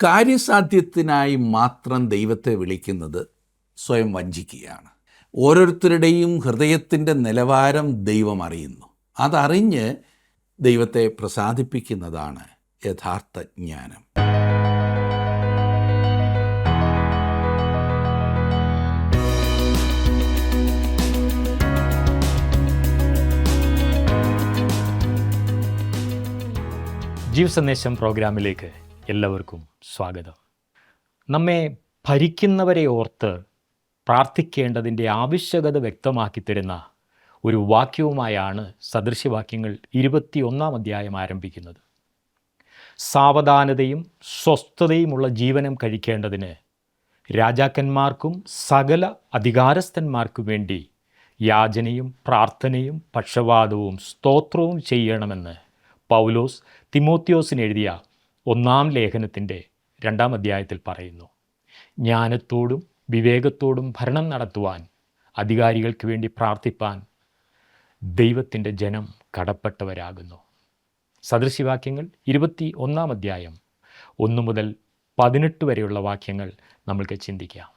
കാര്യസാധ്യത്തിനായി മാത്രം ദൈവത്തെ വിളിക്കുന്നത് സ്വയം വഞ്ചിക്കുകയാണ്. ഓരോരുത്തരുടെയും ഹൃദയത്തിൻ്റെ നിലവാരം ദൈവം അറിയുന്നു. അതറിഞ്ഞ് ദൈവത്തെ പ്രസാദിപ്പിക്കുന്നതാണ് യഥാർത്ഥ ജ്ഞാനം. ജീവസന്ദേശം പ്രോഗ്രാമിലേക്ക് എല്ലാവർക്കും സ്വാഗതം. നമ്മെ ഭരിക്കുന്നവരെ ഓർത്ത് പ്രാർത്ഥിക്കേണ്ടതിൻ്റെ ആവശ്യകത വ്യക്തമാക്കി തരുന്ന ഒരു വാക്യവുമായാണ് സദൃശ്യവാക്യങ്ങൾ 21 അധ്യായം ആരംഭിക്കുന്നത്. സാവധാനതയും സ്വസ്ഥതയുമുള്ള ജീവനം കഴിക്കേണ്ടതിന് രാജാക്കന്മാർക്കും സകല അധികാരസ്ഥന്മാർക്കും വേണ്ടി യാചനയും പ്രാർത്ഥനയും പക്ഷവാദവും സ്തോത്രവും ചെയ്യണമെന്ന് പൗലോസ് തിമോത്തിയോസിന് എഴുതിയ 1 ലേഖനത്തിൻ്റെ 2 അധ്യായത്തിൽ പറയുന്നു. ജ്ഞാനത്തോടും വിവേകത്തോടും ഭരണം നടത്തുവാൻ, അധികാരികൾക്ക് വേണ്ടി പ്രാർത്ഥിപ്പാൻ ദൈവത്തിൻ്റെ ജനം കടപ്പെട്ടവരാകുന്നു. സദൃശ്യവാക്യങ്ങൾ 21 അധ്യായം 1 മുതൽ 18 വരെയുള്ള വാക്യങ്ങൾ നമ്മൾക്ക് ചിന്തിക്കാം.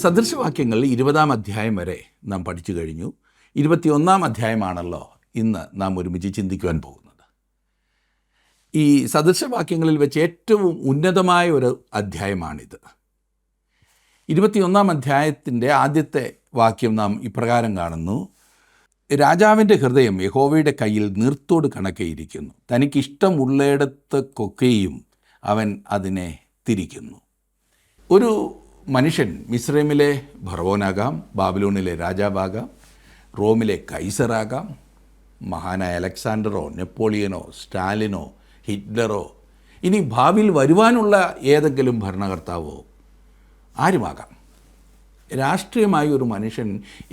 സദൃശവാക്യങ്ങൾ 20 അധ്യായം വരെ നാം പഠിച്ചു കഴിഞ്ഞു. 21 അധ്യായമാണല്ലോ ഇന്ന് നാം ഒരുമിച്ച് ചിന്തിക്കുവാൻ പോകുന്നത്. ഈ സദൃശവാക്യങ്ങളിൽ വെച്ച് ഏറ്റവും ഉന്നതമായ ഒരു അധ്യായമാണിത്. 21 അധ്യായത്തിൻ്റെ ആദ്യത്തെ വാക്യം നാം ഇപ്രകാരം കാണുന്നു: രാജാവിൻ്റെ ഹൃദയം യഹോവയുടെ കയ്യിൽ നീർത്തോട് കണക്കെയിരിക്കുന്നു, തനിക്കിഷ്ടമുള്ളിടത്തൊക്കെയും അവൻ അതിനെ തിരിക്കുന്നു. ഒരു മനുഷ്യൻ മിസ്രൈമിലെ ഫറവോനാകാം, ബാബിലോണിലെ രാജാവാകാം, റോമിലെ കൈസറാകാം, മഹാനായ അലക്സാണ്ടറോ നെപ്പോളിയനോ സ്റ്റാലിനോ ഹിറ്റ്ലറോ, ഇനി ഭാവിയിൽ വരുവാനുള്ള ഏതെങ്കിലും ഭരണകർത്താവോ ആരുമാകാം. രാഷ്ട്രീയമായി ഒരു മനുഷ്യൻ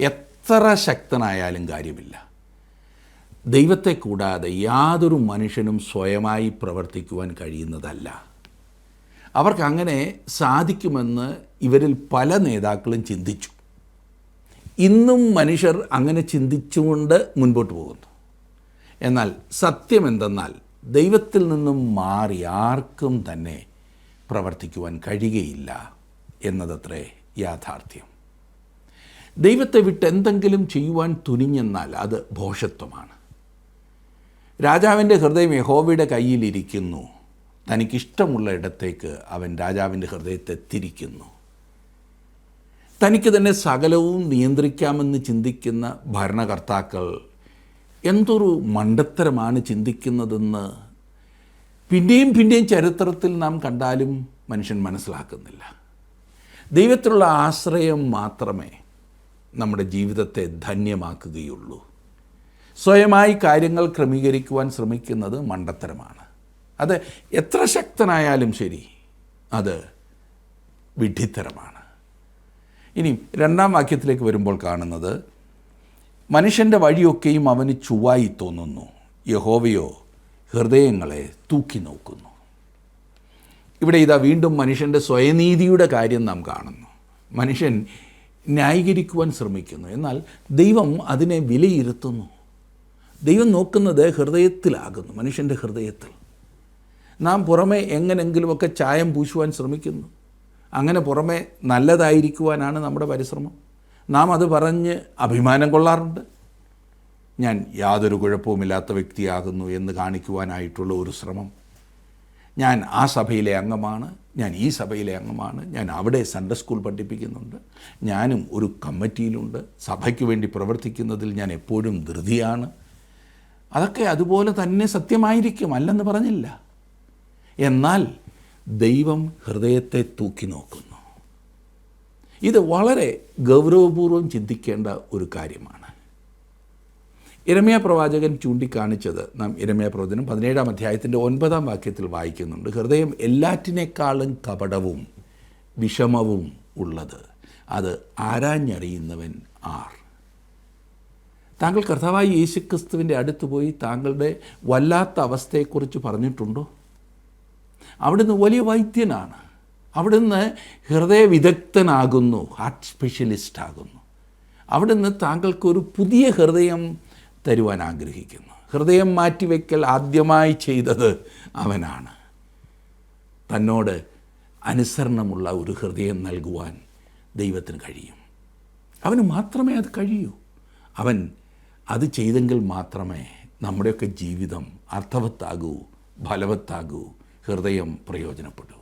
എത്ര ശക്തനായാലും കാര്യമില്ല. ദൈവത്തെ കൂടാതെ യാതൊരു മനുഷ്യനും സ്വയമായി പ്രവർത്തിക്കുവാൻ കഴിയുന്നതല്ല. അവർക്കങ്ങനെ സാധിക്കുമെന്ന് ഇവരിൽ പല നേതാക്കളും ചിന്തിച്ചു. ഇന്നും മനുഷ്യർ അങ്ങനെ ചിന്തിച്ചുകൊണ്ട് മുൻപോട്ട് പോകുന്നു. എന്നാൽ സത്യമെന്തെന്നാൽ ദൈവത്തിൽ നിന്നും മാറി ആർക്കും തന്നെ പ്രവർത്തിക്കുവാൻ കഴിയുകയില്ല എന്നതത്രേ യാഥാർത്ഥ്യം. ദൈവത്തെ വിട്ട് എന്തെങ്കിലും ചെയ്യുവാൻ തുനിഞ്ഞെന്നാൽ അത് ഭോഷത്വമാണ്. രാജാവിൻ്റെ ഹൃദയം യഹോവയുടെ കയ്യിലിരിക്കുന്നു, തനിക്കിഷ്ടമുള്ള ഇടത്തേക്ക് അവൻ രാജാവിൻ്റെ ഹൃദയത്തെ തിരിക്കുന്നു. തനിക്ക് തന്നെ സകലവും നിയന്ത്രിക്കാമെന്ന് ചിന്തിക്കുന്ന ഭരണകർത്താക്കൾ എന്തൊരു മണ്ടത്തരമാണ് ചിന്തിക്കുന്നതെന്ന് പിന്നെയും ചരിത്രത്തിൽ നാം കണ്ടാലും മനുഷ്യൻ മനസ്സിലാക്കുന്നില്ല. ദൈവത്തിലുള്ള ആശ്രയം മാത്രമേ നമ്മുടെ ജീവിതത്തെ ധന്യമാക്കുകയുള്ളൂ. സ്വയമായി കാര്യങ്ങൾ ക്രമീകരിക്കുവാൻ ശ്രമിക്കുന്നത് മണ്ടത്തരമാണ്. അത് എത്ര ശക്തനായാലും ശരി, അത് വിഡ്ഢിത്തരമാണ്. ഇനി 2 വാക്യത്തിലേക്ക് വരുമ്പോൾ കാണുന്നത്: മനുഷ്യൻ്റെ വഴിയൊക്കെയും അവന് ചുവ്വായി തോന്നുന്നു, യഹോവയോ ഹൃദയങ്ങളെ തൂക്കി നോക്കുന്നു. ഇവിടെ ഇതാ വീണ്ടും മനുഷ്യൻ്റെ സ്വയനീതിയുടെ കാര്യം നാം കാണുന്നു. മനുഷ്യൻ ന്യായീകരിക്കുവാൻ ശ്രമിക്കുന്നു, എന്നാൽ ദൈവം അതിനെ വിലയിരുത്തുന്നു. ദൈവം നോക്കുന്നത് ഹൃദയത്തിലാകുന്നു, മനുഷ്യൻ്റെ ഹൃദയത്തിൽ. നാം പുറമെ എങ്ങനെങ്കിലുമൊക്കെ ചായം പൂശുവാൻ ശ്രമിക്കുന്നു. അങ്ങനെ പുറമെ നല്ലതായിരിക്കുവാനാണ് നമ്മുടെ പരിശ്രമം. നാം അത് പറഞ്ഞ് അഭിമാനം കൊള്ളാറുണ്ട്. ഞാൻ യാതൊരു കുഴപ്പവുമില്ലാത്ത വ്യക്തിയാകുന്നു എന്ന് കാണിക്കുവാനായിട്ടുള്ള ഒരു ശ്രമം. ഞാൻ ആ സഭയിലെ അംഗമാണ്, ഞാൻ ഈ സഭയിലെ അംഗമാണ്, ഞാൻ അവിടെ സൺഡേ സ്കൂൾ പഠിപ്പിക്കുന്നുണ്ട്, ഞാനും ഒരു കമ്മിറ്റിയിലുണ്ട്, സഭയ്ക്ക് വേണ്ടി പ്രവർത്തിക്കുന്നതിൽ ഞാൻ എപ്പോഴും ധൃതിയാണ്. അതൊക്കെ അതുപോലെ തന്നെ സത്യമായിരിക്കും, അല്ലെന്ന് പറഞ്ഞില്ല. എന്നാൽ ദൈവം ഹൃദയത്തെ തൂക്കി നോക്കുന്നു. ഇത് വളരെ ഗൗരവപൂർവ്വം ചിന്തിക്കേണ്ട ഒരു കാര്യമാണ്. യിരെമ്യാ പ്രവാചകൻ ചൂണ്ടിക്കാണിച്ചത് നാം യിരെമ്യാ പ്രവചനം 17 അധ്യായത്തിൻ്റെ 9 വാക്യത്തിൽ വായിക്കുന്നുണ്ട്: ഹൃദയം എല്ലാറ്റിനേക്കാളും കപടവും വിഷമവും ഉള്ളത്, അത് ആരാഞ്ഞറിയുന്നവൻ ആർ? താങ്കൾ കർത്താവായ യേശുക്രിസ്തുവിൻ്റെ അടുത്ത് പോയി താങ്കളുടെ വല്ലാത്ത അവസ്ഥയെക്കുറിച്ച് പറഞ്ഞിട്ടുണ്ടോ? അവിടുന്ന് വലിയ വൈദ്യനാണ്, അവിടുന്ന് ഹൃദയ വിദഗ്ധനാകുന്നു, ഹാർട്ട് സ്പെഷ്യലിസ്റ്റ് ആകുന്നു. അവിടുന്ന് താങ്കൾക്കൊരു പുതിയ ഹൃദയം തരുവാൻ ആഗ്രഹിക്കുന്നു. ഹൃദയം മാറ്റിവെക്കൽ ആദ്യമായി ചെയ്തത് അവനാണ്. തന്നോട് അനുസരണമുള്ള ഒരു ഹൃദയം നൽകുവാൻ ദൈവത്തിന് കഴിയും. അവന് മാത്രമേ അത് കഴിയൂ. അവൻ അത് ചെയ്തെങ്കിൽ മാത്രമേ നമ്മുടെയൊക്കെ ജീവിതം അർത്ഥവത്താകൂ, ഫലവത്താകൂ, ഹൃദയം പ്രയോജനപ്പെടൂ.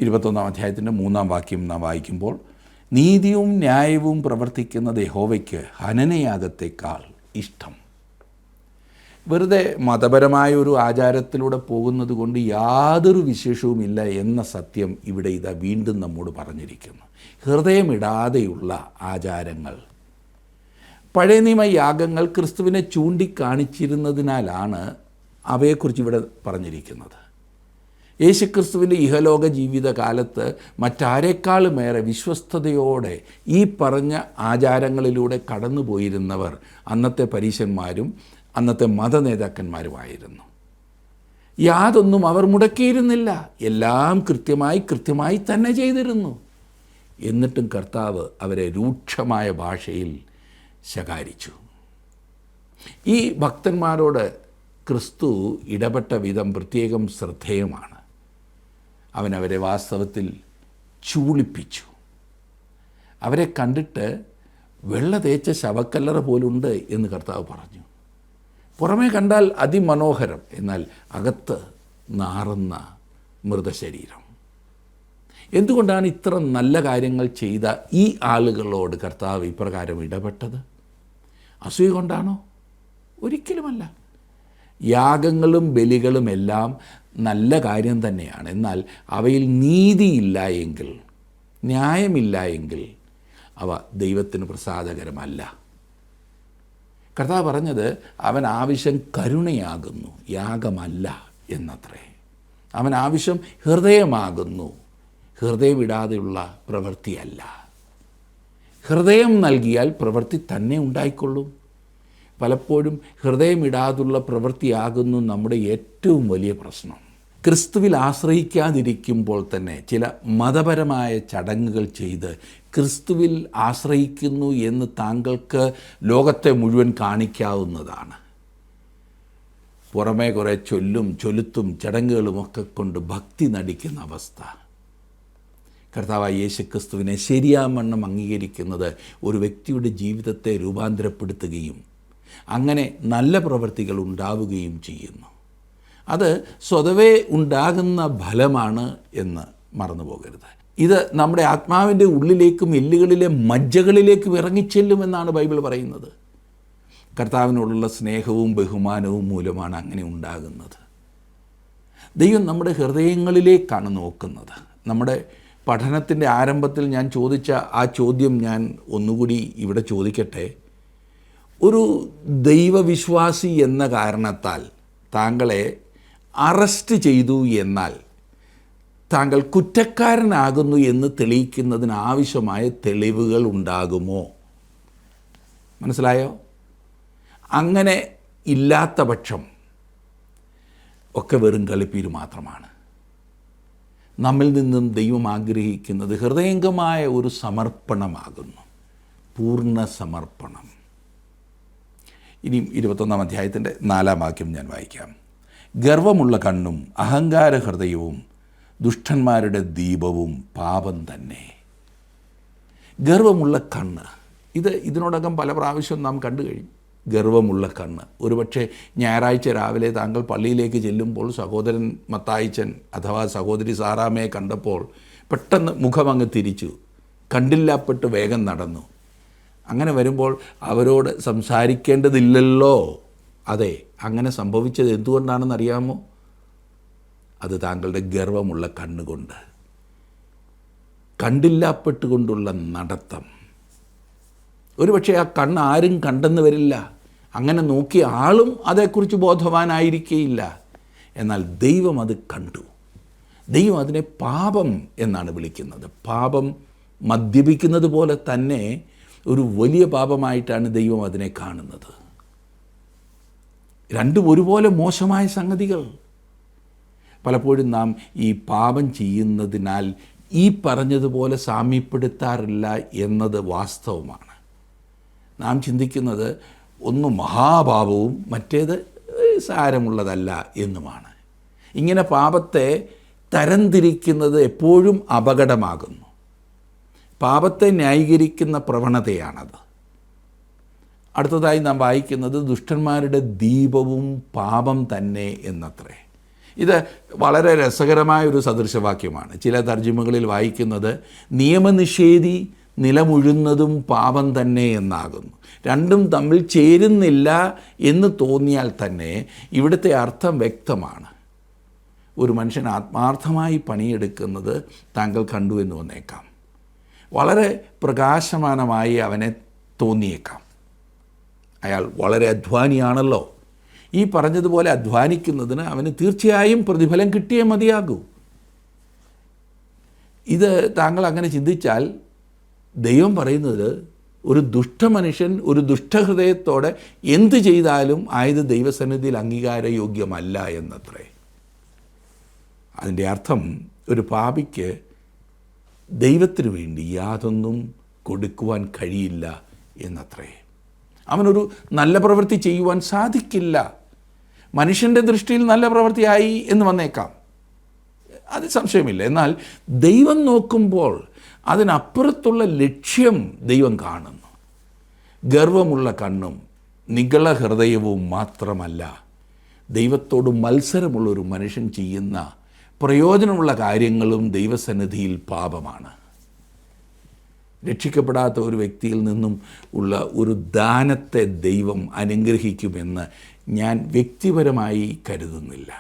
21 അധ്യായത്തിൻ്റെ 3 വാക്യം നാം വായിക്കുമ്പോൾ, നീതിയും ന്യായവും പ്രവർത്തിക്കുന്ന യഹോവയ്ക്ക് ഹനനയാഗത്തേക്കാൾ ഇഷ്ടം. വെറുതെ മതപരമായ ഒരു ആചാരത്തിലൂടെ പോകുന്നത് കൊണ്ട് യാതൊരു വിശേഷവുമില്ല എന്ന സത്യം ഇവിടെ ഇതാ വീണ്ടും നമ്മോട് പറഞ്ഞിരിക്കുന്നു. ഹൃദയമിടാതെയുള്ള ആചാരങ്ങൾ, പഴയ നിയമ യാഗങ്ങൾ ക്രിസ്തുവിനെ ചൂണ്ടിക്കാണിച്ചിരുന്നതിനാലാണ് അവയെക്കുറിച്ച് ഇവിടെ പറഞ്ഞിരിക്കുന്നത്. യേശുക്രിസ്തുവിൻ്റെ ഇഹലോക ജീവിതകാലത്ത് മറ്റാരെക്കാളുമേറെ വിശ്വസ്തയോടെ ഈ പറഞ്ഞ ആചാരങ്ങളിലൂടെ കടന്നുപോയിരുന്നവർ അന്നത്തെ പരീശന്മാരും അന്നത്തെ മതനേതാക്കന്മാരുമായിരുന്നു. യാതൊന്നും അവർ മുടക്കിയിരുന്നില്ല. എല്ലാം കൃത്യമായി തന്നെ ചെയ്തിരുന്നു. എന്നിട്ടും കർത്താവ് അവരെ രൂക്ഷമായ ഭാഷയിൽ ശകാരിച്ചു. ഈ ഭക്തന്മാരോട് ക്രിസ്തു ഇടപെട്ട വിധം പ്രത്യേകം ശ്രദ്ധേയമാണ്. അവൻ അവരെ വാസ്തവത്തിൽ ചൂളിപ്പിച്ചു. അവരെ കണ്ടിട്ട് വെള്ള തേച്ച ശവക്കല്ലറ പോലുണ്ട് എന്ന് കർത്താവ് പറഞ്ഞു. പുറമേ കണ്ടാൽ അതിമനോഹരം, എന്നാൽ അകത്ത് നാറുന്ന മൃതശരീരം. എന്തുകൊണ്ടാണ് ഇത്ര നല്ല കാര്യങ്ങൾ ചെയ്ത ഈ ആളുകളോട് കർത്താവ് ഇപ്രകാരം ഇടപെട്ടത്? അസൂയ കൊണ്ടാണോ? ഒരിക്കലുമല്ല. യാഗങ്ങളും ബലികളും എല്ലാം നല്ല കാര്യം തന്നെയാണ്. എന്നാൽ അവയിൽ നീതിയില്ല എങ്കിൽ, ന്യായമില്ല എങ്കിൽ അവ ദൈവത്തിന് പ്രസാദകരമല്ല. കർത്താവ് പറഞ്ഞത് അവൻ ആവശ്യം കരുണയാകുന്നു, യാഗമല്ല എന്നത്രേ. അവൻ ആവശ്യം ഹൃദയമാകുന്നു, ഹൃദയമിടാതെയുള്ള പ്രവൃത്തിയല്ല. ഹൃദയം നൽകിയാൽ പ്രവൃത്തി തന്നെ ഉണ്ടായിക്കൊള്ളും. പലപ്പോഴും ഹൃദയമിടാതുള്ള പ്രവൃത്തിയാകുന്നു നമ്മുടെ ഏറ്റവും വലിയ പ്രശ്നം. ക്രിസ്തുവിൽ ആശ്രയിക്കാതിരിക്കുമ്പോൾ തന്നെ ചില മതപരമായ ചടങ്ങുകൾ ചെയ്ത് ക്രിസ്തുവിൽ ആശ്രയിക്കുന്നു എന്ന് താങ്കൾക്ക് ലോകത്തെ മുഴുവൻ കാണിക്കാവുന്നതാണ്. പുറമേ കുറേ ചൊല്ലുത്തും ചടങ്ങുകളുമൊക്കെ കൊണ്ട് ഭക്തി നടിക്കുന്ന അവസ്ഥ. കർത്താവായ യേശുക്രിസ്തുവിനെ ശരിയാവണ്ണം അംഗീകരിക്കുന്നത് ഒരു വ്യക്തിയുടെ ജീവിതത്തെ രൂപാന്തരപ്പെടുത്തുകയും അങ്ങനെ നല്ല പ്രവൃത്തികൾ ഉണ്ടാവുകയും ചെയ്യുന്നു. അത് സ്വതവേ ഉണ്ടാകുന്ന ഫലമാണ് എന്ന് മറന്നു പോകരുത്. ഇത് നമ്മുടെ ആത്മാവിൻ്റെ ഉള്ളിലേക്കും എല്ലുകളിലെ മജ്ജകളിലേക്കും ഇറങ്ങിച്ചെല്ലുമെന്നാണ് ബൈബിൾ പറയുന്നത്. കർത്താവിനോടുള്ള സ്നേഹവും ബഹുമാനവും മൂലമാണ് അങ്ങനെ ഉണ്ടാകുന്നത്. ദൈവം നമ്മുടെ ഹൃദയങ്ങളിലേക്കാണ് നോക്കുന്നത്. നമ്മുടെ പഠനത്തിൻ്റെ ആരംഭത്തിൽ ഞാൻ ചോദിച്ച ആ ചോദ്യം ഞാൻ ഒന്നുകൂടി ഇവിടെ ചോദിക്കട്ടെ. ഒരു ദൈവവിശ്വാസി എന്ന കാരണത്താൽ താങ്കളെ അറസ്റ്റ് ചെയ്തു എന്നാൽ താങ്കൾ കുറ്റക്കാരനാകുന്നു എന്ന് തെളിയിക്കുന്നതിന് ആവശ്യമായ തെളിവുകൾ ഉണ്ടാകുമോ? മനസ്സിലായോ? അങ്ങനെ ഇല്ലാത്ത പക്ഷം ഒക്കെ വെറും കളിപ്പീര് മാത്രമാണ്. നമ്മിൽ നിന്നും ദൈവം ആഗ്രഹിക്കുന്നത് ഹൃദയംഗമായ ഒരു സമർപ്പണമാകുന്നു, പൂർണ്ണ സമർപ്പണം. ഇനിയും 21 അധ്യായത്തിൻ്റെ 4 വാക്യം ഞാൻ വായിക്കാം. ഗർവമുള്ള കണ്ണും അഹങ്കാര ഹൃദയവും ദുഷ്ടന്മാരുടെ ദീപവും പാപം തന്നെ. ഗർവമുള്ള കണ്ണ്, ഇതിനോടകം പല പ്രാവശ്യം നാം കണ്ടു കഴിഞ്ഞു. ഗർവമുള്ള കണ്ണ്. ഒരുപക്ഷെ ഞായറാഴ്ച രാവിലെ താങ്കൾ പള്ളിയിലേക്ക് ചെല്ലുമ്പോൾ സഹോദരൻ മത്തായിച്ചൻ അഥവാ സഹോദരി സാറാമ്മയെ കണ്ടപ്പോൾ പെട്ടെന്ന് മുഖമങ്ങ് തിരിച്ചു, കണ്ടില്ലാപ്പെട്ട് വേഗം നടന്നു. അങ്ങനെ വരുമ്പോൾ അവരോട് സംസാരിക്കേണ്ടതില്ലല്ലോ. അതെ, അങ്ങനെ സംഭവിച്ചത് എന്തുകൊണ്ടാണെന്നറിയാമോ? അത് ഗർവമുള്ള കണ്ണുകൊണ്ട്, കണ്ടില്ലാപ്പെട്ടുകൊണ്ടുള്ള നടത്തം. ഒരുപക്ഷെ ആ കണ്ണ് ആരും കണ്ടെന്ന് വരില്ല, അങ്ങനെ നോക്കിയ ആളും അതേക്കുറിച്ച് ബോധവാനായിരിക്കേയില്ല. എന്നാൽ ദൈവം അത് കണ്ടു. ദൈവം അതിനെ പാപം എന്നാണ് വിളിക്കുന്നത്. പാപം മദ്യപിക്കുന്നത് പോലെ തന്നെ ഒരു വലിയ പാപമായിട്ടാണ് ദൈവം അതിനെ കാണുന്നത്. രണ്ടും ഒരുപോലെ മോശമായ സംഗതികൾ. പലപ്പോഴും നാം ഈ പാപം ചെയ്യുന്നതിനാൽ ഈ പറഞ്ഞതുപോലെ സാമ്യപ്പെടുത്താറില്ല എന്നത് വാസ്തവമാണ്. നാം ചിന്തിക്കുന്നത് ഒന്ന് മഹാപാപവും മറ്റേത് സാരമുള്ളതല്ല എന്നുമാണ്. ഇങ്ങനെ പാപത്തെ തരംതിരിക്കുന്നത് എപ്പോഴും അപകടമാകുന്നു. പാപത്തെ ന്യായീകരിക്കുന്ന പ്രവണതയാണത്. അടുത്തതായി നാം വായിക്കുന്നത് ദുഷ്ടന്മാരുടെ ദീപവും പാപം തന്നെ എന്നത്രേ. ഇത് വളരെ രസകരമായൊരു സദൃശവാക്യമാണ്. ചില തർജ്ജിമകളിൽ വായിക്കുന്നത് നിയമനിഷേധി നിലമുഴുന്നതും പാപം തന്നെ എന്നാകുന്നു. രണ്ടും തമ്മിൽ ചേരുന്നില്ല എന്ന് തോന്നിയാൽ തന്നെ ഇവിടുത്തെ അർത്ഥം വ്യക്തമാണ്. ഒരു മനുഷ്യൻ ആത്മാർത്ഥമായി പണിയെടുക്കുന്നത് താങ്കൾ കണ്ടു എന്ന് വന്നേക്കാം. വളരെ പ്രകാശമാനമായി അവനെ തോന്നിയേക്കാം. അയാൾ വളരെ അധ്വാനിയാണല്ലോ. ഈ പറഞ്ഞതുപോലെ അധ്വാനിക്കുന്നതിന് അവന് തീർച്ചയായും പ്രതിഫലം കിട്ടിയേ മതിയാകൂ. ഇത് താങ്കൾ അങ്ങനെ ചിന്തിച്ചാൽ ദൈവം പറയുന്നത് ഒരു ദുഷ്ടമനുഷ്യൻ ഒരു ദുഷ്ടഹൃദയത്തോടെ എന്തു ചെയ്താലും ആയത് ദൈവസന്നിധിയിൽ അംഗീകാരയോഗ്യമല്ല എന്നത്രേ. അതിൻ്റെ അർത്ഥം ഒരു പാപിക്ക് ദൈവത്തിന് വേണ്ടി യാതൊന്നും കൊടുക്കുവാൻ കഴിയില്ല എന്നത്രേ. അവനൊരു നല്ല പ്രവൃത്തി ചെയ്യുവാൻ സാധിക്കില്ല. മനുഷ്യൻ്റെ ദൃഷ്ടിയിൽ നല്ല പ്രവൃത്തിയായി എന്ന് വന്നേക്കാം, അത് സംശയമില്ല. എന്നാൽ ദൈവം നോക്കുമ്പോൾ അതിനപ്പുറത്തുള്ള ലക്ഷ്യം ദൈവം കാണുന്നു. ഗർവമുള്ള കണ്ണും നിഗള ഹൃദയവും മാത്രമല്ല, ദൈവത്തോട് മത്സരമുള്ളൊരു മനുഷ്യൻ ചെയ്യുന്ന പ്രയോജനമുള്ള കാര്യങ്ങളും ദൈവസന്നിധിയിൽ പാപമാണ്. രക്ഷിക്കപ്പെടാത്ത ഒരു വ്യക്തിയിൽ നിന്നും ഉള്ള ഒരു ദാനത്തെ ദൈവം അനുഗ്രഹിക്കുമെന്ന് ഞാൻ വ്യക്തിപരമായി കരുതുന്നില്ല.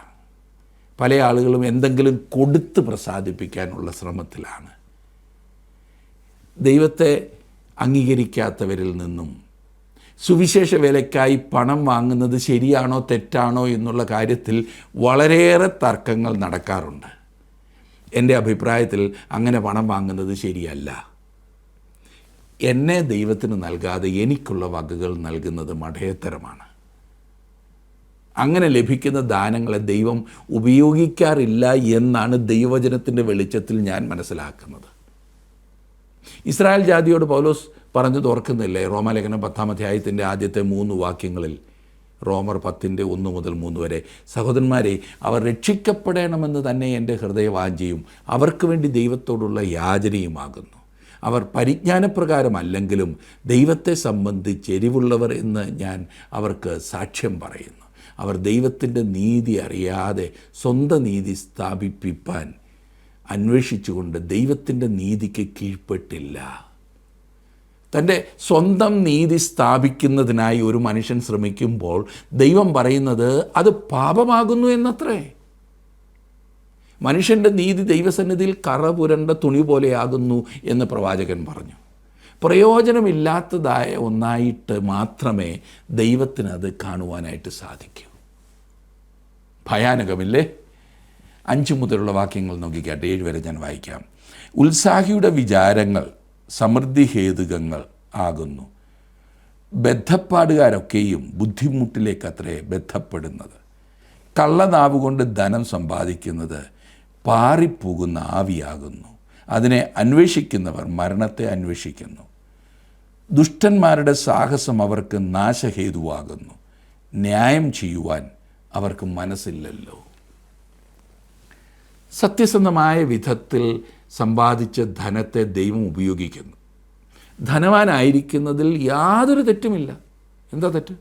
പല ആളുകളും എന്തെങ്കിലും കൊടുത്ത് പ്രസാദിപ്പിക്കാനുള്ള ശ്രമത്തിലാണ്. ദൈവത്തെ അംഗീകരിക്കാത്തവരിൽ നിന്നും സുവിശേഷ വേലയ്ക്കായി പണം വാങ്ങുന്നത് ശരിയാണോ തെറ്റാണോ എന്നുള്ള കാര്യത്തിൽ വളരെയേറെ തർക്കങ്ങൾ നടക്കാറുണ്ട്. എൻ്റെ അഭിപ്രായത്തിൽ അങ്ങനെ പണം വാങ്ങുന്നത് ശരിയല്ല. എന്നെ ദൈവത്തിന് നൽകാതെ എനിക്കുള്ള വകകൾ നൽകുന്നത് മഠയത്തരമാണ്. അങ്ങനെ ലഭിക്കുന്ന ദാനങ്ങളെ ദൈവം ഉപയോഗിക്കാറില്ല എന്നാണ് ദൈവവചനത്തിൻ്റെ വെളിച്ചത്തിൽ ഞാൻ മനസ്സിലാക്കുന്നത്. ഇസ്രായേൽ ജാതിയോട് പൗലോസ് പറഞ്ഞത് ഓർക്കുന്നില്ലേ? റോമാലേഖനം 10-ാം അധ്യായത്തിൻ്റെ ആദ്യത്തെ 3 വാക്യങ്ങളിൽ, റോമർ 10:1 മുതൽ 3 വരെ, സഹോദരന്മാരെ, അവർ രക്ഷിക്കപ്പെടണമെന്ന് തന്നെ എൻ്റെ ഹൃദയവാഞ്ചയും അവർക്ക് വേണ്ടി ദൈവത്തോടുള്ള യാചനയുമാകുന്നു. അവർ പരിജ്ഞാനപ്രകാരമല്ലെങ്കിലും ദൈവത്തെ സംബന്ധിച്ച് എരിവുള്ളവർ എന്ന് ഞാൻ അവർക്ക് സാക്ഷ്യം പറയുന്നു. അവർ ദൈവത്തിൻ്റെ നീതി അറിയാതെ സ്വന്തം നീതി സ്ഥാപിപ്പിപ്പാൻ അന്വേഷിച്ചുകൊണ്ട് ദൈവത്തിൻ്റെ നീതിക്ക് കീഴ്പ്പെട്ടില്ല. തൻ്റെ സ്വന്തം നീതി സ്ഥാപിക്കുന്നതിനായി ഒരു മനുഷ്യൻ ശ്രമിക്കുമ്പോൾ ദൈവം പറയുന്നത് അത് പാപമാകുന്നു എന്നത്രേ. മനുഷ്യൻ്റെ നീതി ദൈവസന്നിധിയിൽ കറ പുരണ്ട തുണി പോലെയാകുന്നു എന്ന് പ്രവാചകൻ പറഞ്ഞു. പ്രയോജനമില്ലാത്തതായ ഒന്നായിട്ട് മാത്രമേ ദൈവത്തിന് അത് കാണുവാനായിട്ട് സാധിക്കൂ. ഭയാനകമില്ലേ? 5 മുതലുള്ള വാക്യങ്ങൾ നോക്കിക്കാട്ടെ. 7 വരെ ഞാൻ വായിക്കാം. ഉത്സാഹിയുടെ വിചാരങ്ങൾ സമൃദ്ധി ഹേതുകങ്ങൾ ആകുന്നു. ബദ്ധപ്പാടുകാരൊക്കെയും ബുദ്ധിമുട്ടിലേക്കത്രേ ബന്ധപ്പെടുന്നത്. കള്ളനാവുകൊണ്ട് ധനം സമ്പാദിക്കുന്നത് പാറിപ്പോകുന്ന ആവിയാകുന്നു. അതിനെ അന്വേഷിക്കുന്നവർ മരണത്തെ അന്വേഷിക്കുന്നു. ദുഷ്ടന്മാരുടെ സാഹസം അവർക്ക് നാശഹേതുവാകുന്നു. ന്യായം ചെയ്യുവാൻ അവർക്ക് മനസ്സില്ലല്ലോ. സത്യസന്ധമായ വിധത്തിൽ സമ്പാദിച്ച ധനത്തെ ദൈവം ഉപയോഗിക്കുന്നു. ധനവാനായിരിക്കുന്നതിൽ യാതൊരു തെറ്റുമില്ല. എന്താ തെറ്റ്?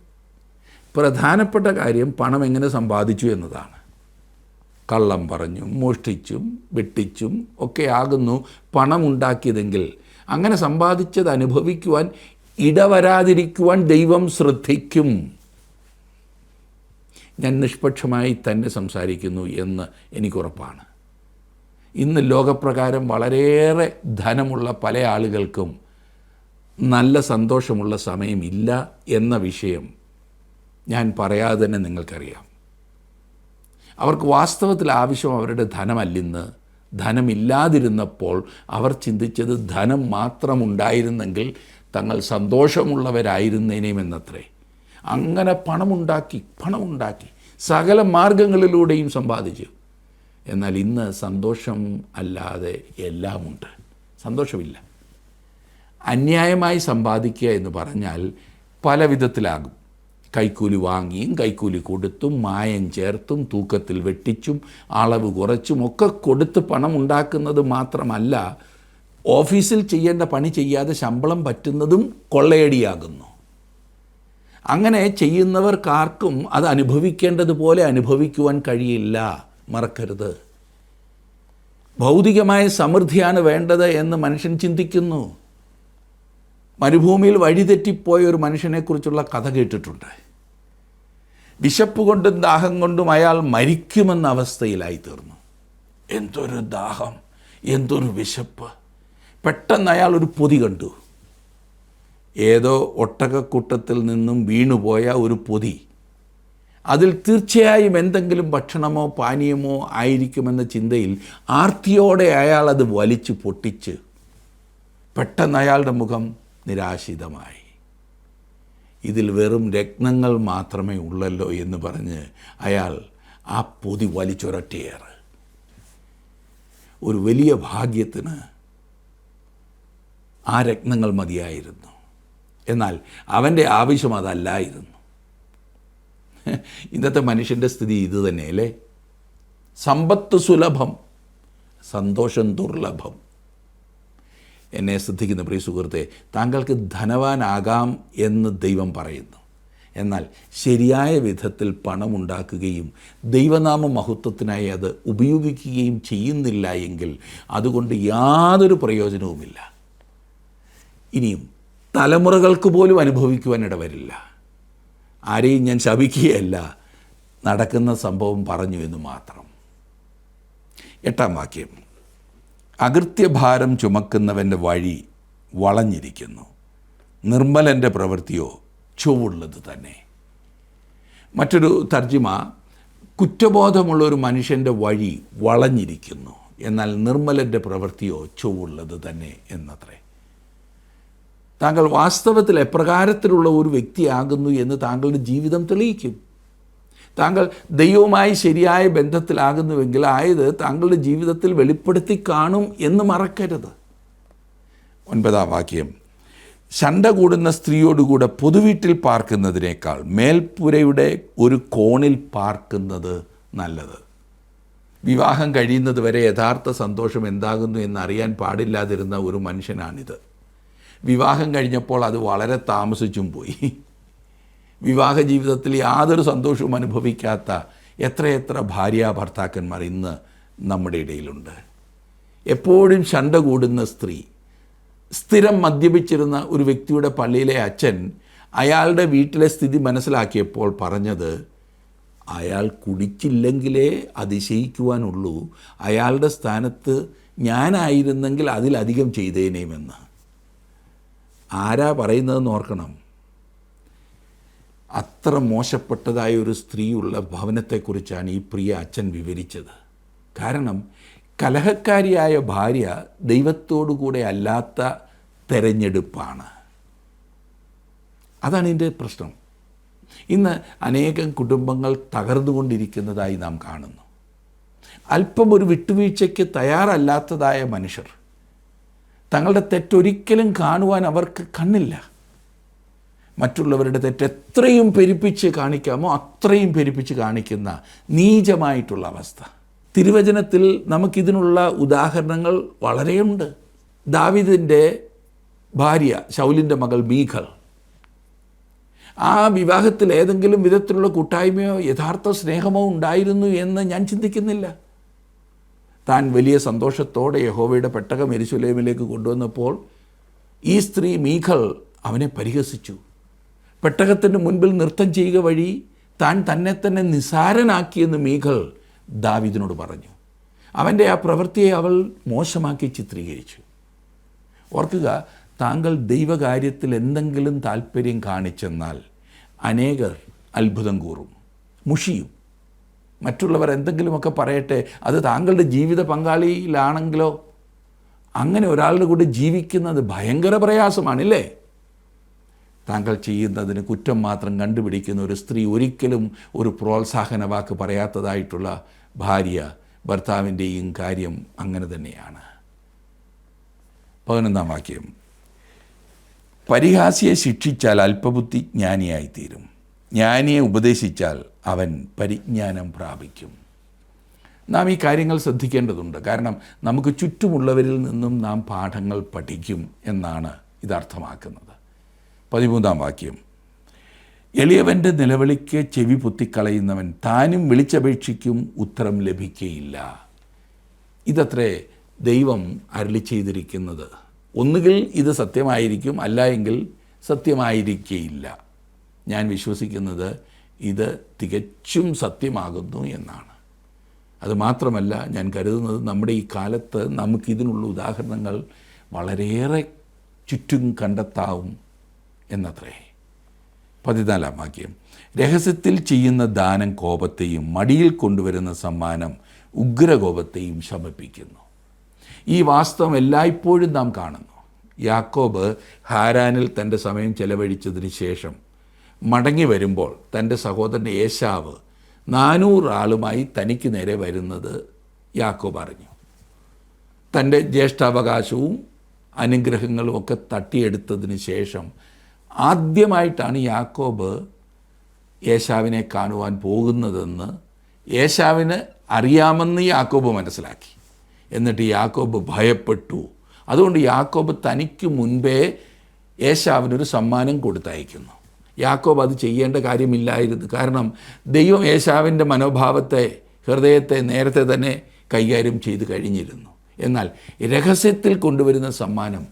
പ്രധാനപ്പെട്ട കാര്യം പണം എങ്ങനെ സമ്പാദിച്ചു എന്നതാണ്. കള്ളം പറഞ്ഞും മോഷ്ടിച്ചും വെട്ടിച്ചും ഒക്കെ ആകുന്നു പണം ഉണ്ടാക്കിയതെങ്കിൽ അങ്ങനെ സമ്പാദിച്ചത് അനുഭവിക്കുവാൻ ഇടവരാതിരിക്കുവാൻ ദൈവം ശ്രദ്ധിക്കും. ഞാൻ നിഷ്പക്ഷമായി തന്നെ സംസാരിക്കുന്നു എന്ന് എനിക്കുറപ്പാണ്. ഇന്ന് ലോകപ്രകാരം വളരെയേറെ ധനമുള്ള പല ആളുകൾക്കും നല്ല സന്തോഷമുള്ള സമയമില്ല എന്ന വിഷയം ഞാൻ പറയാതെ തന്നെ നിങ്ങൾക്കറിയാം. അവർക്ക് വാസ്തവത്തിൽ ആവശ്യം അവരുടെ ധനമല്ലെന്ന്. ധനമില്ലാതിരുന്നപ്പോൾ അവർ ചിന്തിച്ചത് ധനം മാത്രമുണ്ടായിരുന്നെങ്കിൽ തങ്ങൾ സന്തോഷമുള്ളവരായിരുന്നേനെന്നത്രേ. അങ്ങനെ പണമുണ്ടാക്കി സകല മാർഗങ്ങളിലൂടെയും സമ്പാദിച്ചു. എന്നാൽ ഇന്ന് സന്തോഷം അല്ലാതെ എല്ലാമുണ്ട്. സന്തോഷമില്ല. അന്യായമായി സമ്പാദിക്കുക എന്ന് പറഞ്ഞാൽ പല വിധത്തിലാകും. കൈക്കൂലി വാങ്ങിയും കൈക്കൂലി കൊടുത്തും മായം ചേർത്തും തൂക്കത്തിൽ വെട്ടിച്ചും അളവ് കുറച്ചും ഒക്കെ കൊടുത്ത് പണം ഉണ്ടാക്കുന്നത് മാത്രമല്ല, ഓഫീസിൽ ചെയ്യേണ്ട പണി ചെയ്യാതെ ശമ്പളം പറ്റുന്നതും കൊള്ളയടിയാകുന്നു. അങ്ങനെ ചെയ്യുന്നവർക്കാർക്കും അത് അനുഭവിക്കേണ്ടതുപോലെ അനുഭവിക്കുവാൻ കഴിയില്ല. മറക്കരുത്. ഭൗതികമായ സമൃദ്ധിയാണ് വേണ്ടത് എന്ന് മനുഷ്യൻ ചിന്തിക്കുന്നു. മരുഭൂമിയിൽ വഴിതെറ്റിപ്പോയ ഒരു മനുഷ്യനെക്കുറിച്ചുള്ള കഥ കേട്ടിട്ടുണ്ട്. വിശപ്പ് കൊണ്ടും ദാഹം കൊണ്ടും അയാൾ മരിക്കുമെന്ന അവസ്ഥയിലായി തീർന്നു. എന്തൊരു ദാഹം, എന്തൊരു വിശപ്പ്! പെട്ടെന്ന് അയാൾ ഒരു പൊതി കണ്ടു. ഏതോ ഒട്ടകക്കൂട്ടത്തിൽ നിന്നും വീണുപോയ ഒരു പൊതി. അതിൽ തീർച്ചയായും എന്തെങ്കിലും ഭക്ഷണമോ പാനീയമോ ആയിരിക്കുമെന്ന ചിന്തയിൽ ആർത്തിയോടെ അയാൾ അത് വലിച്ചു പൊട്ടിച്ച്. പെട്ടെന്ന് അയാളുടെ മുഖം നിരാശിതമായി. ഇതിൽ വെറും രത്നങ്ങൾ മാത്രമേ ഉള്ളല്ലോ എന്ന് പറഞ്ഞ് അയാൾ ആ പൊതി വലിച്ചൊരൊറ്റയേറ്. ഒരു വലിയ ഭാഗ്യത്തിന് ആ രത്നങ്ങൾ മതിയായിരുന്നു. എന്നാൽ അവൻ്റെ ആവശ്യം അതല്ലായിരുന്നു. ഇന്നത്തെ മനുഷ്യൻ്റെ സ്ഥിതി ഇത് തന്നെയല്ലേ? സമ്പത്ത് സുലഭം, സന്തോഷം ദുർലഭം. എന്നെ ശ്രദ്ധിക്കുന്ന പ്രിയ സുഹൃത്തെ, താങ്കൾക്ക് ധനവാനാകാം എന്ന് ദൈവം പറയുന്നു. എന്നാൽ ശരിയായ വിധത്തിൽ പണമുണ്ടാക്കുകയും ദൈവനാമ മഹത്വത്തിനായി അത് ഉപയോഗിക്കുകയും ചെയ്യുന്നില്ല എങ്കിൽ അതുകൊണ്ട് യാതൊരു പ്രയോജനവുമില്ല. ഇനിയും തലമുറകൾക്ക് പോലും അനുഭവിക്കുവാൻ ഇടവരില്ല. ആരെയും ഞാൻ ശപിക്കുകയല്ല, നടക്കുന്ന സംഭവം പറഞ്ഞു എന്ന് മാത്രം. 8-ാം വാക്യം, അകൃത്യഭാരം ചുമക്കുന്നവൻ്റെ വഴി വളഞ്ഞിരിക്കുന്നു, നിർമ്മലൻ്റെ പ്രവൃത്തിയോ ചൊവ്വുള്ളത് തന്നെ. മറ്റൊരു തർജ്ജിമ, കുറ്റബോധമുള്ള ഒരു മനുഷ്യൻ്റെ വഴി വളഞ്ഞിരിക്കുന്നു, എന്നാൽ നിർമ്മലൻ്റെ പ്രവൃത്തിയോ ചൊവ്വുള്ളത് തന്നെ എന്നത്രേ. താങ്കൾ വാസ്തവത്തിൽ എപ്രകാരത്തിലുള്ള ഒരു വ്യക്തിയാകുന്നു എന്ന് താങ്കളുടെ ജീവിതം തെളിയിക്കും. താങ്കൾ ദൈവവുമായി ശരിയായ ബന്ധത്തിലാകുന്നുവെങ്കിൽ ആയത് താങ്കളുടെ ജീവിതത്തിൽ വെളിപ്പെടുത്തി കാണും എന്ന് മറക്കരുത്. 9-ാം വാക്യം, ശണ്ട കൂടുന്ന സ്ത്രീയോടുകൂടെ പൊതുവീട്ടിൽ പാർക്കുന്നതിനേക്കാൾ മേൽപ്പുരയുടെ ഒരു കോണിൽ പാർക്കുന്നത് നല്ലത്. വിവാഹം കഴിയുന്നത് വരെ യഥാർത്ഥ സന്തോഷം എന്താകുന്നു എന്നറിയാൻ പാടില്ലാതിരുന്ന ഒരു മനുഷ്യനാണിത്. വിവാഹം കഴിഞ്ഞപ്പോൾ അത് വളരെ താമസിച്ചും പോയി. വിവാഹ ജീവിതത്തിൽ യാതൊരു സന്തോഷവും അനുഭവിക്കാത്ത എത്രയെത്ര ഭാര്യാഭർത്താക്കന്മാർ ഇന്ന് നമ്മുടെ ഇടയിലുണ്ട്. എപ്പോഴും ശണ്ട കൂടുന്ന സ്ത്രീ. സ്ഥിരം മദ്യപിച്ചിരുന്ന ഒരു വ്യക്തിയുടെ പള്ളിയിലെ അച്ഛൻ അയാളുടെ വീട്ടിലെ സ്ഥിതി മനസ്സിലാക്കിയപ്പോൾ പറഞ്ഞത്, അയാൾ കുടിച്ചില്ലെങ്കിലേ അതിശയിക്കുവാനുള്ളൂ, അയാളുടെ സ്ഥാനത്ത് ഞാനായിരുന്നെങ്കിൽ അതിലധികം ചെയ്തേനേമെന്ന്. ആരാ പറയുന്നതെന്ന് ഓർക്കണം. അത്ര മോശപ്പെട്ടതായ ഒരു സ്ത്രീയുള്ള ഭവനത്തെക്കുറിച്ചാണ് ഈ പ്രിയ അച്ഛൻ വിവരിച്ചത്. കാരണം കലഹക്കാരിയായ ഭാര്യ ദൈവത്തോടു കൂടെ അല്ലാത്ത തെരഞ്ഞെടുപ്പാണ്. അതാണ് ഇതിൻ്റെ പ്രശ്നം. ഇന്ന് അനേകം കുടുംബങ്ങൾ തകർന്നുകൊണ്ടിരിക്കുന്നതായി നാം കാണുന്നു. അല്പം ഒരു വിട്ടുവീഴ്ചയ്ക്ക് തയ്യാറല്ലാത്തതായ മനുഷ്യർ. തങ്ങളുടെ തെറ്റൊരിക്കലും കാണുവാൻ അവർക്ക് കണ്ണില്ല. മറ്റുള്ളവരുടെ തെറ്റ് എത്രയും പെരുപ്പിച്ച് കാണിക്കാമോ അത്രയും പെരുപ്പിച്ച് കാണിക്കുന്ന നീചമായിട്ടുള്ള അവസ്ഥ. തിരുവചനത്തിൽ നമുക്കിതിനുള്ള ഉദാഹരണങ്ങൾ വളരെയുണ്ട്. ദാവീദിൻ്റെ ഭാര്യ ശൗലിൻ്റെ മകൾ മീഖൾ, ആ വിവാഹത്തിൽ ഏതെങ്കിലും വിധത്തിലുള്ള കൂട്ടായ്മയോ യഥാർത്ഥ സ്നേഹമോ ഉണ്ടായിരുന്നു എന്ന് ഞാൻ ചിന്തിക്കുന്നില്ല. താൻ വലിയ സന്തോഷത്തോടെ യഹോവയുടെ പെട്ടകം യെരൂശലേമിലേക്ക് കൊണ്ടുവന്നപ്പോൾ ഈ സ്ത്രീ മീഖൾ അവനെ പരിഹസിച്ചു. പെട്ടകത്തിൻ്റെ മുൻപിൽ നൃത്തം ചെയ്യുക വഴി താൻ തന്നെ തന്നെ നിസാരനാക്കിയെന്ന് മീഖൾ ദാവീദിനോട് പറഞ്ഞു. അവൻ്റെ ആ പ്രവൃത്തിയെ അവൾ മോശമാക്കി ചിത്രീകരിച്ചു. ഓർക്കുക, താങ്കൾ ദൈവകാര്യത്തിൽ എന്തെങ്കിലും താല്പര്യം കാണിച്ചെന്നാൽ അനേകർ അത്ഭുതം കൂറും, മുഷിയും. മറ്റുള്ളവർ എന്തെങ്കിലുമൊക്കെ പറയട്ടെ, അത് താങ്കളുടെ ജീവിത പങ്കാളിയിലാണെങ്കിലോ അങ്ങനെ ഒരാളുടെ കൂടെ ജീവിക്കുന്നത് ഭയങ്കര പ്രയാസമാണില്ലേ? താങ്കൾ ചെയ്യുന്നതിന് കുറ്റം മാത്രം കണ്ടുപിടിക്കുന്ന ഒരു സ്ത്രീ ഒരിക്കലും ഒരു പ്രോത്സാഹന വാക്ക് പറയാത്തതായിട്ടുള്ള ഭാര്യ ഭർത്താവിൻ്റെയും കാര്യം അങ്ങനെ തന്നെയാണ്. 11-ാം വാക്യം, പരിഹാസിയെ ശിക്ഷിച്ചാൽ അല്പബുദ്ധി ജ്ഞാനിയായിത്തീരും, ജ്ഞാനിയെ ഉപദേശിച്ചാൽ അവൻ പരിജ്ഞാനം പ്രാപിക്കും. നാം ഈ കാര്യങ്ങൾ ശ്രദ്ധിക്കേണ്ടതുണ്ട്. കാരണം നമുക്ക് ചുറ്റുമുള്ളവരിൽ നിന്നും നാം പാഠങ്ങൾ പഠിക്കും എന്നാണ് ഇതർത്ഥമാക്കുന്നത്. 13-ാം വാക്യം, എളിയവൻ്റെ നിലവിളിക്ക് ചെവി പൊത്തിക്കളയുന്നവൻ താനും വിളിച്ചപേക്ഷിക്കും, ഉത്തരം ലഭിക്കുകയില്ല. ഇതത്രേ ദൈവം അരുളി ചെയ്തിരിക്കുന്നത്. ഒന്നുകിൽ ഇത് സത്യമായിരിക്കും, അല്ല എങ്കിൽ സത്യമായിരിക്കുകയില്ല. ഞാൻ വിശ്വസിക്കുന്നത് ഇത് തികച്ചും സത്യമാകുന്നു എന്നാണ്. അതുമാത്രമല്ല, ഞാൻ കരുതുന്നത് നമ്മുടെ ഈ കാലത്ത് നമുക്കിതിനുള്ള ഉദാഹരണങ്ങൾ വളരെയേറെ ചുറ്റും കണ്ടെത്താവും എന്നത്രേ. 14-ാം വാക്യം, രഹസ്യത്തിൽ ചെയ്യുന്ന ദാനം കോപത്തെയും മടിയിൽ കൊണ്ടുവരുന്ന സമ്മാനം ഉഗ്രകോപത്തെയും ശമിപ്പിക്കുന്നു. ഈ വാസ്തവം എല്ലായ്പ്പോഴും നാം കാണുന്നു. യാക്കോബ് ഹാരാനിൽ തൻ്റെ സമയം ചെലവഴിച്ചതിന് ശേഷം മടങ്ങി വരുമ്പോൾ തൻ്റെ സഹോദരൻ ഏശാവ് 400 ആളുമായി തനിക്ക് നേരെ വരുന്നത് യാക്കോബ് അറിഞ്ഞു. തൻ്റെ ജ്യേഷ്ഠാവകാശവും അനുഗ്രഹങ്ങളും ഒക്കെ തട്ടിയെടുത്തതിന് ശേഷം ആദ്യമായിട്ടാണ് യാക്കോബ് ഏശാവിനെ കാണുവാൻ പോകുന്നതെന്ന് ഏശാവിന് അറിയാമെന്ന് യാക്കോബ് മനസ്സിലാക്കി. എന്നിട്ട് യാക്കോബ് ഭയപ്പെട്ടു. അതുകൊണ്ട് യാക്കോബ് തനിക്ക് മുൻപേ ഏശാവിനൊരു സമ്മാനം കൊടുത്തയക്കുന്നു. യാക്കോബ് അത് ചെയ്യേണ്ട കാര്യമില്ലായിരുന്നു. കാരണം ദൈവം ഏശാവിൻ്റെ മനോഭാവത്തെ, ഹൃദയത്തെ നേരത്തെ തന്നെ കൈകാര്യം ചെയ്ത് കഴിഞ്ഞിരുന്നു. എന്നാൽ രഹസ്യത്തിൽ കൊണ്ടുവരുന്ന സമ്മാനം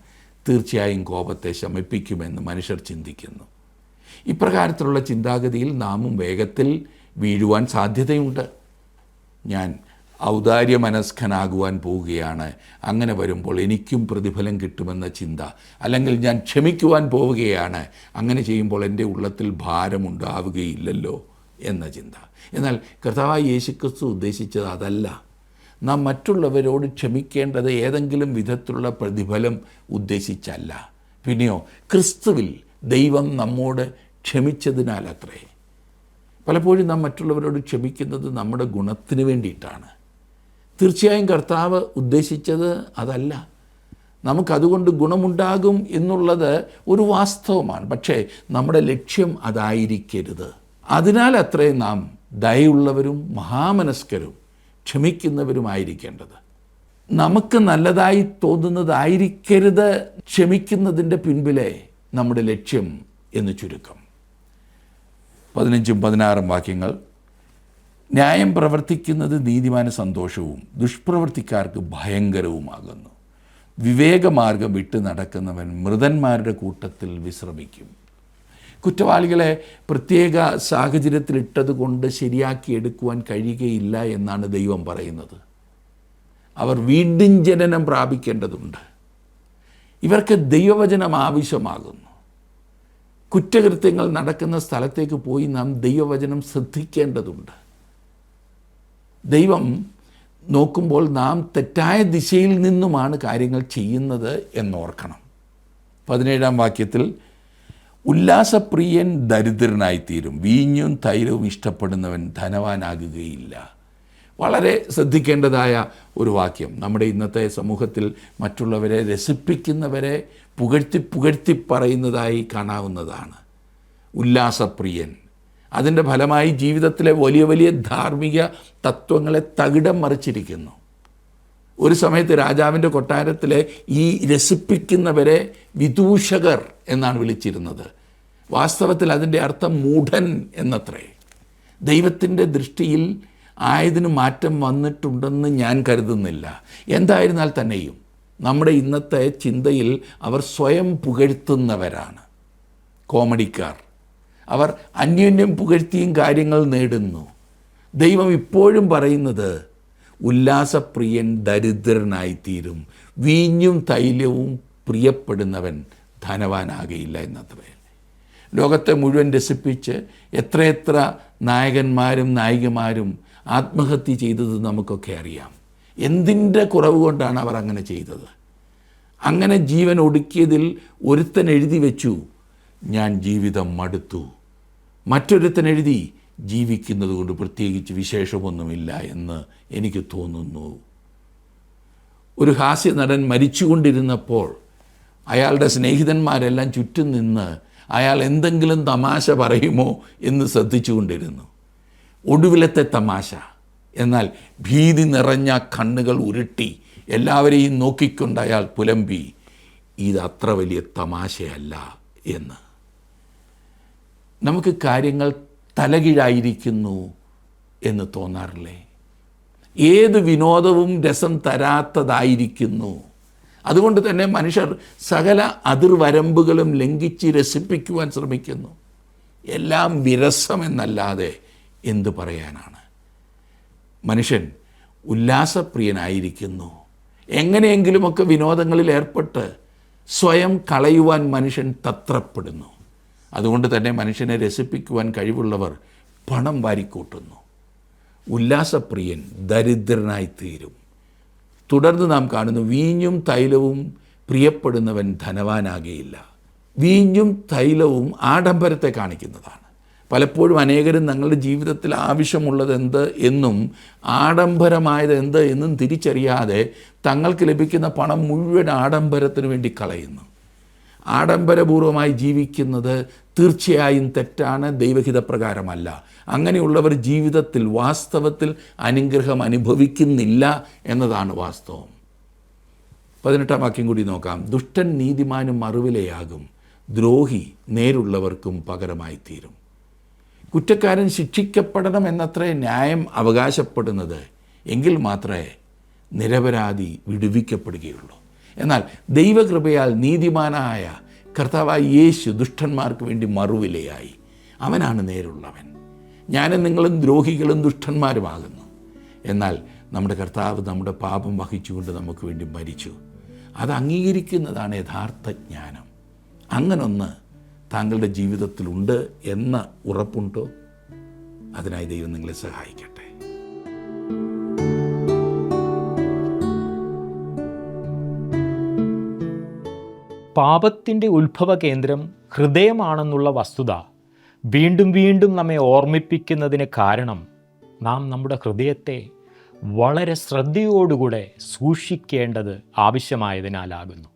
തീർച്ചയായും കോപത്തെ ശമിപ്പിക്കുമെന്ന് മനുഷ്യർ ചിന്തിക്കുന്നു. ഇപ്രകാരത്തിലുള്ള ചിന്താഗതിയിൽ നാമും വേഗത്തിൽ വീഴുവാൻ സാധ്യതയുണ്ട്. ഞാൻ ഔദാര്യമനസ്കനാകുവാൻ പോവുകയാണ്, അങ്ങനെ വരുമ്പോൾ എനിക്കും പ്രതിഫലം കിട്ടുമെന്ന ചിന്ത, അല്ലെങ്കിൽ ഞാൻ ക്ഷമിക്കുവാൻ പോവുകയാണ്, അങ്ങനെ ചെയ്യുമ്പോൾ എൻ്റെ ഉള്ളത്തിൽ ഭാരമുണ്ടാവുകയില്ലല്ലോ എന്ന ചിന്ത. എന്നാൽ കർത്താവായ യേശുക്രിസ്തു ഉദ്ദേശിച്ചത് അതല്ല. നാം മറ്റുള്ളവരോട് ക്ഷമിക്കേണ്ടത് ഏതെങ്കിലും വിധത്തിലുള്ള പ്രതിഫലം ഉദ്ദേശിച്ചല്ല, പിന്നെയോ ക്രിസ്തുവിൽ ദൈവം നമ്മോട് ക്ഷമിച്ചതിനാലത്രേ. പലപ്പോഴും നാം മറ്റുള്ളവരോട് ക്ഷമിക്കുന്നത് നമ്മുടെ ഗുണത്തിന് വേണ്ടിയിട്ടാണ്. തീർച്ചയായും കർത്താവ് ഉദ്ദേശിച്ചത് അതല്ല. നമുക്കതുകൊണ്ട് ഗുണമുണ്ടാകും എന്നുള്ളത് ഒരു വാസ്തവമാണ്. പക്ഷേ നമ്മുടെ ലക്ഷ്യം അതായിരിക്കരുത്. അതിനാൽ അത്രേ നാം ദയയുള്ളവരും മഹാമനസ്കരും ക്ഷമിക്കുന്നവരുമായിരിക്കേണ്ടത്. നമുക്ക് നല്ലതായി തോന്നുന്നതായിരിക്കരുത് ക്ഷമിക്കുന്നതിൻ്റെ പിൻപിലെ നമ്മുടെ ലക്ഷ്യം എന്ന് ചുരുക്കം. 15-16 വാക്യങ്ങൾ, ന്യായം പ്രവർത്തിക്കുന്നത് നീതിമാന് സന്തോഷവും ദുഷ്പ്രവർത്തിക്കാർക്ക് ഭയങ്കരവുമാകുന്നു. വിവേകമാർഗം വിട്ട് നടക്കുന്നവൻ മൃതന്മാരുടെ കൂട്ടത്തിൽ വിശ്രമിക്കും. കുറ്റവാളികളെ പ്രത്യേക സാഹചര്യത്തിലിട്ടത് കൊണ്ട് ശരിയാക്കിയെടുക്കുവാൻ കഴിയുകയില്ല എന്നാണ് ദൈവം പറയുന്നത്. അവർ വീണ്ടും ജനനം പ്രാപിക്കേണ്ടതുണ്ട്. ഇവർക്ക് ദൈവവചനം ആവശ്യമാകുന്നു. കുറ്റകൃത്യങ്ങൾ നടക്കുന്ന സ്ഥലത്തേക്ക് പോയി നാം ദൈവവചനം ശ്രദ്ധിക്കേണ്ടതുണ്ട്. ദൈവം നോക്കുമ്പോൾ നാം തെറ്റായ ദിശയിൽ നിന്നുമാണ് കാര്യങ്ങൾ ചെയ്യുന്നത് എന്നോർക്കണം. 17-ാം വാക്യത്തിൽ, ഉല്ലാസപ്രിയൻ ദരിദ്രനായിത്തീരും, വീഞ്ഞും തൈലവും ഇഷ്ടപ്പെടുന്നവൻ ധനവാനാകുകയില്ല. വളരെ ശ്രദ്ധിക്കേണ്ടതായ ഒരു വാക്യം. നമ്മുടെ ഇന്നത്തെ സമൂഹത്തിൽ മറ്റുള്ളവരെ രസിപ്പിക്കുന്നവരെ പുകഴ്ത്തി പറയുന്നതായി കാണാവുന്നതാണ്. ഉല്ലാസപ്രിയൻ, അതിൻ്റെ ഫലമായി ജീവിതത്തിലെ വലിയ വലിയ ധാർമ്മിക തത്വങ്ങളെ തകിടം മറിച്ചിരിക്കുന്നു. ഒരു സമയത്ത് രാജാവിൻ്റെ കൊട്ടാരത്തിലെ ഈ രസിപ്പിക്കുന്നവരെ വിദൂഷകർ എന്നാണ് വിളിച്ചിരുന്നത്. വാസ്തവത്തിൽ അതിൻ്റെ അർത്ഥം മൂഢൻ എന്നത്രേ. ദൈവത്തിൻ്റെ ദൃഷ്ടിയിൽ ആയതിന് മാറ്റം വന്നിട്ടുണ്ടെന്ന് ഞാൻ കരുതുന്നില്ല. എന്തായിരുന്നാൽ തന്നെയും നമ്മുടെ ഇന്നത്തെ ചിന്തയിൽ അവർ സ്വയം പുകഴ്ത്തുന്നവരാണ്, കോമഡിക്കാർ. അവർ അന്യോന്യം പുകഴ്ത്തിയും കാര്യങ്ങൾ നേടുന്നു. ദൈവം ഇപ്പോഴും പറയുന്നത്, ഉല്ലാസപ്രിയൻ ദരിദ്രനായിത്തീരും, വീഞ്ഞും തൈലവും പ്രിയപ്പെടുന്നവൻ ധനവാനാകയില്ല എന്നത്രേ. ലോകത്തെ മുഴുവൻ രസിപ്പിച്ച് എത്രയെത്ര നായകന്മാരും നായികമാരും ആത്മഹത്യ ചെയ്തത് നമുക്കൊക്കെ അറിയാം. എന്തിൻ്റെ കുറവ് കൊണ്ടാണ് അവർ അങ്ങനെ ചെയ്തത്? അങ്ങനെ ജീവൻ ഒടുക്കിയതിൽ ഒരുത്തൻ എഴുതി വെച്ചു, ഞാൻ ജീവിതം മടുത്തു. മറ്റൊരുത്തൻ എഴുതി, ജീവിക്കുന്നത് കൊണ്ട് പ്രത്യേകിച്ച് വിശേഷമൊന്നുമില്ല എന്ന് എനിക്ക് തോന്നുന്നു. ഒരു ഹാസ്യ നടൻ മരിച്ചുകൊണ്ടിരുന്നപ്പോൾ അയാളുടെ സ്നേഹിതന്മാരെല്ലാം ചുറ്റും നിന്ന് അയാൾ എന്തെങ്കിലും തമാശ പറയുമോ എന്ന് ശ്രദ്ധിച്ചുകൊണ്ടിരുന്നു. ഒടുവിലത്തെ തമാശ, എന്നാൽ ഭീതി നിറഞ്ഞ കണ്ണുകൾ ഉരുട്ടി എല്ലാവരെയും നോക്കിക്കൊണ്ട് അയാൾ പുലമ്പി, ഇതത്ര വലിയ തമാശയല്ല എന്ന്. നമുക്ക് കാര്യങ്ങൾ തലകീഴായിരിക്കുന്നു എന്ന് തോന്നാറില്ലേ? ഏത് വിനോദവും രസം തരാത്തതായിരിക്കുന്നു. അതുകൊണ്ട് തന്നെ മനുഷ്യർ സകല അതിർവരമ്പുകളും ലംഘിച്ച് രസിപ്പിക്കുവാൻ ശ്രമിക്കുന്നു. എല്ലാം വിരസമെന്നല്ലാതെ എന്തു പറയാനാണ്? മനുഷ്യൻ ഉല്ലാസപ്രിയനായിരിക്കുന്നു. എങ്ങനെയെങ്കിലുമൊക്കെ വിനോദങ്ങളിൽ ഏർപ്പെട്ട് സ്വയം കളയുവാൻ മനുഷ്യൻ തത്രപ്പെടുന്നു. അതുകൊണ്ട് തന്നെ മനുഷ്യനെ രസിപ്പിക്കുവാൻ കഴിവുള്ളവർ പണം വാരിക്കൂട്ടുന്നു. ഉല്ലാസപ്രിയൻ ദരിദ്രനായിത്തീരും. തുടർന്ന് നാം കാണുന്നു, വീഞ്ഞും തൈലവും പ്രിയപ്പെടുന്നവൻ ധനവാനാകുകയില്ല. വീഞ്ഞും തൈലവും ആഡംബരത്തെ കാണിക്കുന്നതാണ്. പലപ്പോഴും അനേകരും തങ്ങളുടെ ജീവിതത്തിൽ ആവശ്യമുള്ളത് എന്ത് എന്നും ആഡംബരമായത് എന്ത് എന്നും തിരിച്ചറിയാതെ തങ്ങൾക്ക് ലഭിക്കുന്ന പണം മുഴുവൻ ആഡംബരത്തിന് വേണ്ടി കളയുന്നു. ആഡംബരപൂർവമായി ജീവിക്കുന്നത് തീർച്ചയായും തെറ്റാണ്, ദൈവഹിതപ്രകാരമല്ല. അങ്ങനെയുള്ളവർ ജീവിതത്തിൽ വാസ്തവത്തിൽ അനുഗ്രഹം അനുഭവിക്കുന്നില്ല എന്നതാണ് വാസ്തവം. 18-ാം വാക്യം കൂടി നോക്കാം. ദുഷ്ടൻ നീതിമാനും മറുവിലയാകും, ദ്രോഹി നേരുള്ളവർക്കും പകരമായി തീരും. കുറ്റക്കാരൻ ശിക്ഷിക്കപ്പെടണം എന്നത്രേ ന്യായം അവകാശപ്പെടുന്നത്. എങ്കിൽ മാത്രമേ നിരപരാധി വിടുവിക്കപ്പെടുകയുള്ളൂ. എന്നാൽ ദൈവകൃപയാൽ നീതിമാനായ കർത്താവായ യേശു ദുഷ്ടന്മാർക്ക് വേണ്ടി മറുവിലയായി. അവനാണ് നേരുള്ളവൻ. ഞാനും നിങ്ങളും ദ്രോഹികളും ദുഷ്ടന്മാരുമാകുന്നു. എന്നാൽ നമ്മുടെ കർത്താവ് നമ്മുടെ പാപം വഹിച്ചുകൊണ്ട് നമുക്ക് വേണ്ടി മരിച്ചു. അത് അംഗീകരിക്കുന്നതാണ് യഥാർത്ഥ ജ്ഞാനം. അങ്ങനൊന്ന് താങ്കളുടെ ജീവിതത്തിലുണ്ട് എന്ന ഉറപ്പുണ്ടോ? അതിനായി ദൈവം നിങ്ങളെ സഹായിക്കട്ടെ. പാപത്തിൻ്റെ ഉത്ഭവ കേന്ദ്രം ഹൃദയമാണെന്നുള്ള വസ്തുത വീണ്ടും വീണ്ടും നമ്മെ ഓർമ്മിപ്പിക്കുന്നതിന് കാരണം നാം നമ്മുടെ ഹൃദയത്തെ വളരെ ശ്രദ്ധയോടുകൂടെ സൂക്ഷിക്കേണ്ടത് ആവശ്യമായതിനാലാകുന്നു.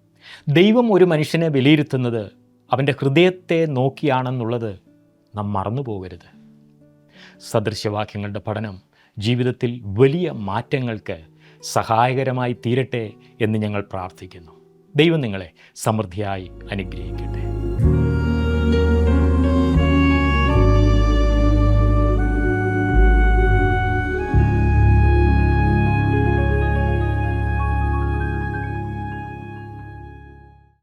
ദൈവം ഒരു മനുഷ്യനെ വിലയിരുത്തുന്നത് അവൻ്റെ ഹൃദയത്തെ നോക്കിയാണെന്നുള്ളത് നാം മറന്നു പോകരുത്. സദൃശവാക്യങ്ങളുടെ പഠനം ജീവിതത്തിൽ വലിയ മാറ്റങ്ങൾക്ക് സഹായകരമായി തീരട്ടെ എന്ന് ഞങ്ങൾ പ്രാർത്ഥിക്കുന്നു. ദൈവം നിങ്ങളെ സമൃദ്ധിയായി അനുഗ്രഹിക്കട്ടെ.